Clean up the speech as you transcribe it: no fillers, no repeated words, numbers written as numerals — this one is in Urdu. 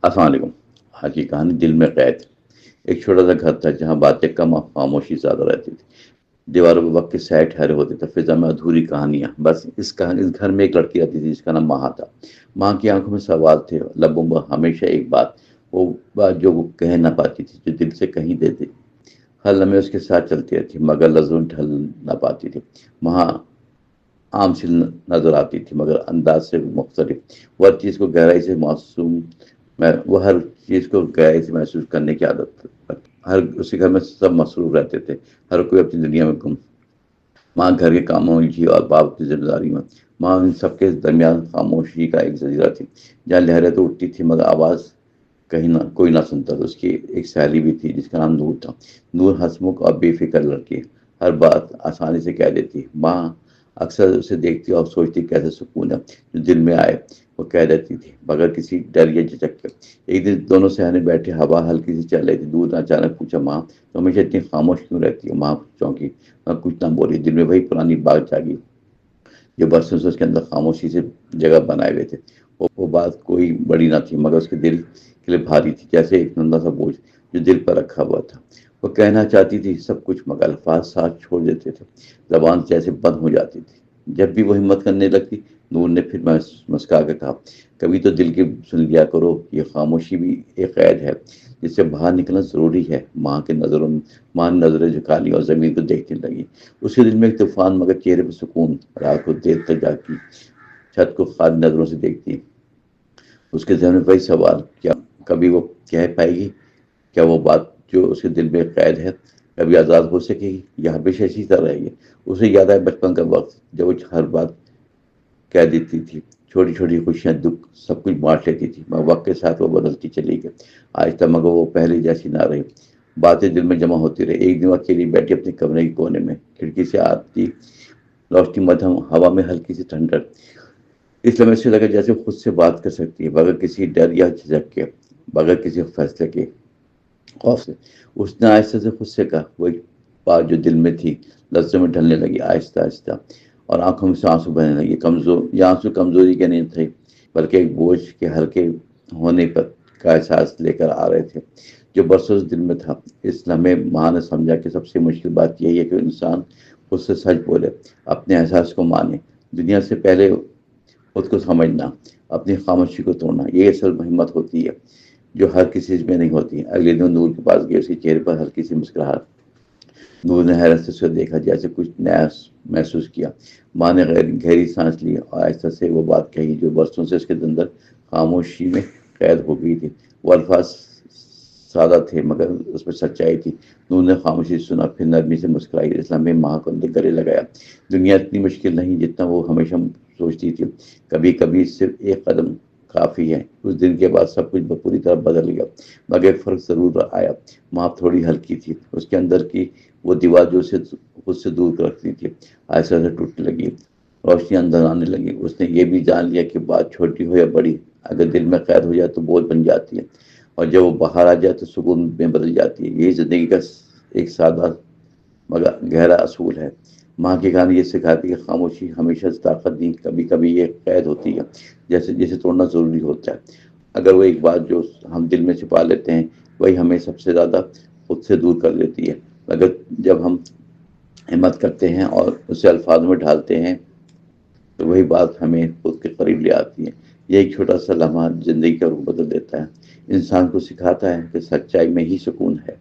السلام علیکم۔ آج کی کہانی دل میں قید۔ ایک چھوٹا سا گھر تھا جہاں باتیں کم اور خاموشی زیادہ رہتی تھی۔ دیواروں پہ وقت کے سائے ٹھہرے ہوتے تھے، فضا میں ادھوری کہانیاں۔ بس اس گھر میں ایک لڑکی رہتی تھی جس کا نام مہا تھا۔ ماں کی آنکھوں میں سوال تھے، لبوں میں ہمیشہ ایک بات، وہ بات جو وہ کہہ نہ پاتی تھی، جو دل سے کہیں دیتی۔ ہر لمحے اس کے ساتھ چلتی رہتی مگر لفظوں میں ڈھل نہ پاتی تھی۔ مہا عام سی نظر آتی تھی مگر انداز سے مختلف۔ وہ ہر چیز کو گہرائی سے معصوم وہ ہر چیز کو گہرائی سے محسوس کرنے کی عادت رکھتی۔ اسی گھر میں سب مصروف رہتے تھے، ہر کوئی اپنی دنیا میں گم۔ ماں گھر کے کاموں میں تھی اور باپ کی ذمہ داری میں۔ ماں ان سب کے درمیان خاموشی کا ایک جزیرہ تھی، جہاں لہریں تو اٹھتی تھی مگر آواز کہیں نہ کوئی نہ سنتا تھا۔ اس کی ایک سہیلی بھی تھی جس کا نام نور تھا۔ نور ہنسمکھ اور بے فکر لڑکی، ہر بات آسانی سے کہہ دیتی۔ ماں اکثر اسے دیکھتی اور سوچتی کیسے سکون ہے جو دل میں آئے وہ کہہ دیتی تھی بغیر کسی ڈر یا جھجک کے۔ ایک دن دونوں سہنے بیٹھے، ہوا ہلکی سی چل رہی تھی۔ دور نے اچانک پوچھا، ماں تو ہمیشہ اتنی خاموش کیوں رہتی ہے؟ ماں چونکی، کچھ نہ بولی۔ دل میں وہی پرانی بات جاگی جو برسوں سے اس کے اندر خاموشی سے جگہ بنائے ہوئے تھے۔ وہ بات کوئی بڑی نہ تھی مگر اس کے دل کے لیے بھاری تھی، جیسے ایک ننھا سا بوجھ جو دل پر رکھا ہوا تھا۔ وہ کہنا چاہتی تھی سب کچھ مگر الفاظ ساتھ چھوڑ دیتے تھے، زبان جیسے بند ہو جاتی تھی۔ جب بھی وہ ہمت کرنے لگتی، نور نے پھر مسکرا کے کہا، کبھی تو دل کی سن لیا کرو، یہ خاموشی بھی ایک قید ہے جس سے باہر نکلنا ضروری ہے۔ ماں نے نظریں جھکا لی اور زمین کو دیکھنے لگی۔ اس کے دل میں ایک طوفان مگر چہرے پہ سکون۔ رات کو دیر تک جاگتی، چھت کو خالی نظروں سے دیکھتی۔ اس کے ذہن میں وہی سوال، کیا کبھی وہ کہہ پائے گی؟ کیا وہ بات جو اس کے دل میں قید ہے کبھی آزاد ہو سکے گی یا ہمیشہ اسی طرح رہے گی؟ اسے یاد آیا بچپن کا وقت جب وہ ہر بات کہہ دیتی تھی، چھوٹی چھوٹی خوشیاں، دکھ، سب کچھ بانٹ لیتی تھی مگر وقت کے ساتھ وہ بدلتی چلی گئی۔ آہستہ مگر وہ پہلے جیسی نہ رہی۔ باتیں دل میں جمع ہوتی رہی۔ ایک دن اکیلی بیٹھی اپنے کمرے کے کونے میں، کھڑکی سے آتی روشنی مدھم ہوا میں ہلکی سی ٹھنڈک۔ اس لمحے سے لگا جیسے خود سے بات کر سکتی ہے بغیر کسی ڈر یا جھجک کے، بغیر کسی فیصلے کے خوف سے۔ اس نے آہستہ سے خود سے کہا وہ ایک بات جو دل میں تھی، لفظوں میں ڈھلنے لگی آہستہ آہستہ، اور آنکھوں میں سے آنسو بہنے لگے۔ یہ آنسو کمزوری کے نہیں تھے بلکہ ایک بوجھ کے ہلکے ہونے پر کا احساس لے کر آ رہے تھے جو برسوں سے دل میں تھا۔ اس لمحے ماں نے سمجھا کہ سب سے مشکل بات یہی ہے کہ انسان خود سے سچ بولے، اپنے احساس کو مانے۔ دنیا سے پہلے خود کو سمجھنا، اپنی خاموشی کو توڑنا، یہ اصل ہمت ہوتی ہے جو ہر کسی میں نہیں ہوتی۔ اگلے دن نور کے پاس گئے، اس کے چہرے پر ہلکی سی مسکراہٹ۔ نور نے حیرت سے اسے دیکھا، جیسے کچھ نیا محسوس کیا۔ ماں نے گہری سانس لی اور آہستہ سے وہ بات کہی جو برسوں سے اس کے اندر خاموشی میں قید ہو گئی تھی۔ وہ الفاظ سادہ تھے مگر اس میں سچائی تھی۔ نور نے خاموشی سے سنا، پھر نرمی سے مسکرائی۔ اس لمحے ماں کو گلے لگایا۔ دنیا اتنی مشکل نہیں جتنا وہ ہمیشہ سوچتی تھی، کبھی کبھی صرف ایک قدم کافی ہے۔ اس دن کے بعد سب کچھ پوری طرح بدل گیا مگر ایک فرق ضرور آیا، ماں تھوڑی ہلکی تھی۔ اس کے اندر کی وہ دیوار جو اسے خود سے دور رکھتی تھی آہستہ سے ٹوٹنے لگی، روشنی اندر آنے لگی۔ اس نے یہ بھی جان لیا کہ بات چھوٹی ہو یا بڑی، اگر دل میں قید ہو جائے تو بوجھ بن جاتی ہے، اور جب وہ باہر آ جائے تو سکون میں بدل جاتی ہے۔ یہی زندگی کا ایک سادہ مگر گہرا اصول ہے۔ ماں کی کہانی یہ سکھاتی ہے کہ خاموشی ہمیشہ سے طاقت نہیں، کبھی کبھی یہ قید ہوتی ہے جسے توڑنا ضروری ہوتا ہے۔ اگر وہ ایک بات جو ہم دل میں چھپا لیتے ہیں وہی ہمیں سب سے زیادہ خود سے دور کر دیتی ہے، مگر جب ہم ہمت کرتے ہیں اور اسے الفاظ میں ڈھالتے ہیں تو وہی بات ہمیں خود کے قریب لے آتی ہے۔ یہ ایک چھوٹا سا لمحہ زندگی کا رخ بدل دیتا ہے، انسان کو سکھاتا ہے کہ سچائی میں ہی سکون ہے۔